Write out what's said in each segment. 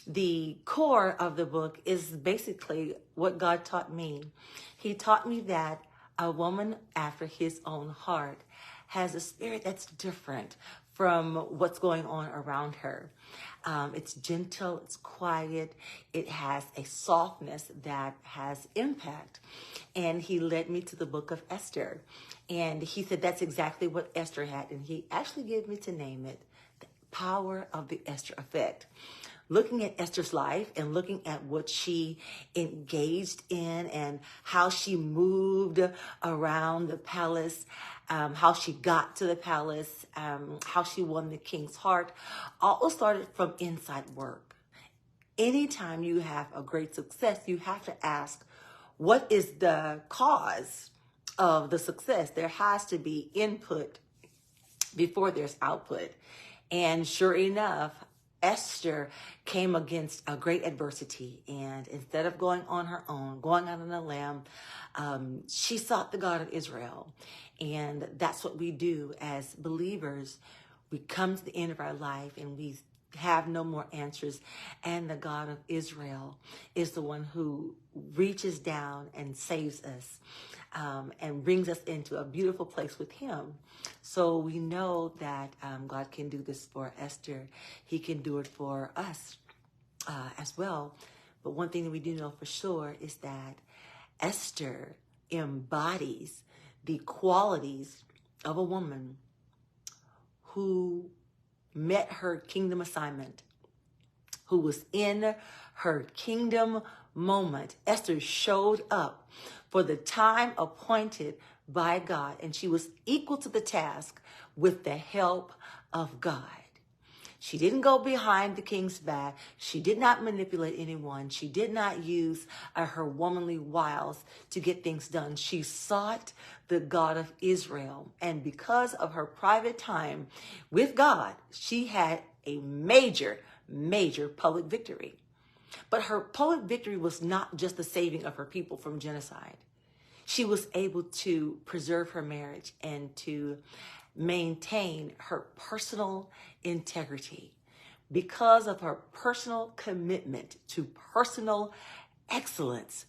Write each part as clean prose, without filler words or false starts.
The core of the book is basically what God taught me. He taught me that a woman after his own heart has a spirit that's different from what's going on around her. It's gentle, it's quiet, it has a softness that has impact. And he led me to the book of Esther. And he said that's exactly what Esther had. And he actually gave me to name it The Power of the Esther Effect. Looking at Esther's life and looking at what she engaged in and how she moved around the palace, how she got to the palace, how she won the king's heart, all started from inside work. Anytime you have a great success, you have to ask, what is the cause of the success? There has to be input before there's output. And sure enough, Esther came against a great adversity, and instead of going on her own, going out on a limb, she sought the God of Israel. And that's what we do as believers. We come to the end of our life and we have no more answers, and the God of Israel is the one who reaches down and saves us, and brings us into a beautiful place with him. So we know that God can do this for Esther. He can do it for us as well. But one thing that we do know for sure is that Esther embodies the qualities of a woman who met her kingdom assignment, who was in her kingdom moment. Esther showed up for the time appointed by God, and she was equal to the task with the help of God. She didn't go behind the king's back. She did not manipulate anyone. She did not use her womanly wiles to get things done. She sought the God of Israel. And because of her private time with God, she had a major, major public victory. But her public victory was not just the saving of her people from genocide. She was able to preserve her marriage and to maintain her personal integrity. Because of her personal commitment to personal excellence,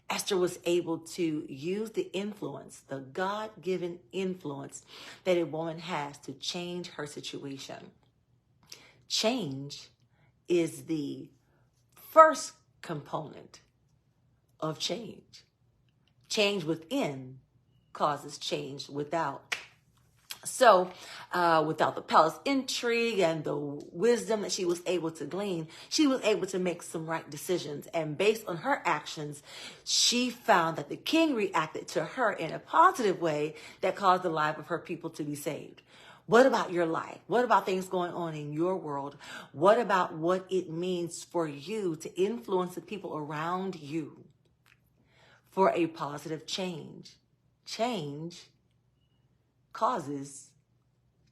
Esther was able to use the influence, the God-given influence that a woman has to change her situation. Change is the first component of change. Change within causes change without. So without the palace intrigue and the wisdom that she was able to glean, she was able to make some right decisions. And based on her actions, she found that the king reacted to her in a positive way that caused the life of her people to be saved. What about your life? What about things going on in your world? What about what it means for you to influence the people around you for a positive change? Change causes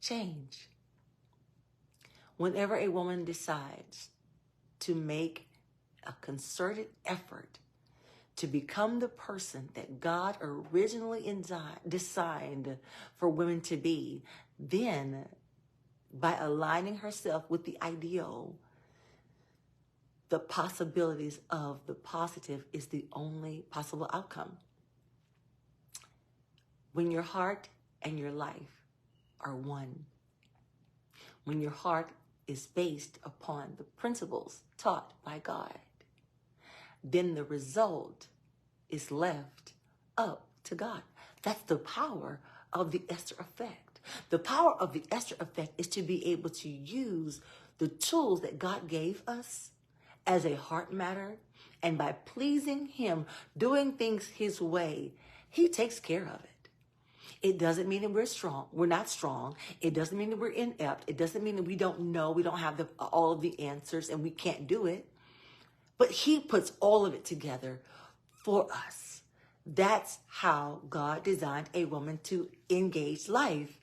change. Whenever a woman decides to make a concerted effort to become the person that God originally designed for women to be, then by aligning herself with the ideal, the possibilities of the positive is the only possible outcome. When your heart and your life are one, when your heart is based upon the principles taught by God, then the result is left up to God. That's the power of the Esther Effect. The power of the Esther Effect is to be able to use the tools that God gave us as a heart matter, and by pleasing him, doing things his way, he takes care of it. It doesn't mean that we're strong. We're not strong. It doesn't mean that we're inept. It doesn't mean that we don't know. We don't have all of the answers and we can't do it. But he puts all of it together for us. That's how God designed a woman to engage life.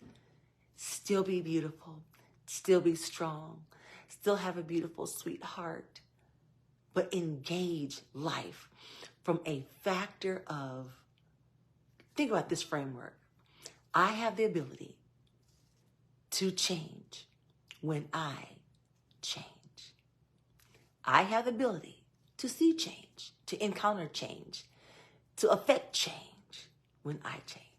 Still be beautiful. Still be strong. Still have a beautiful, sweet heart. But engage life from a factor of, think about this framework. I have the ability to change when I change. I have the ability to see change, to encounter change, to affect change when I change.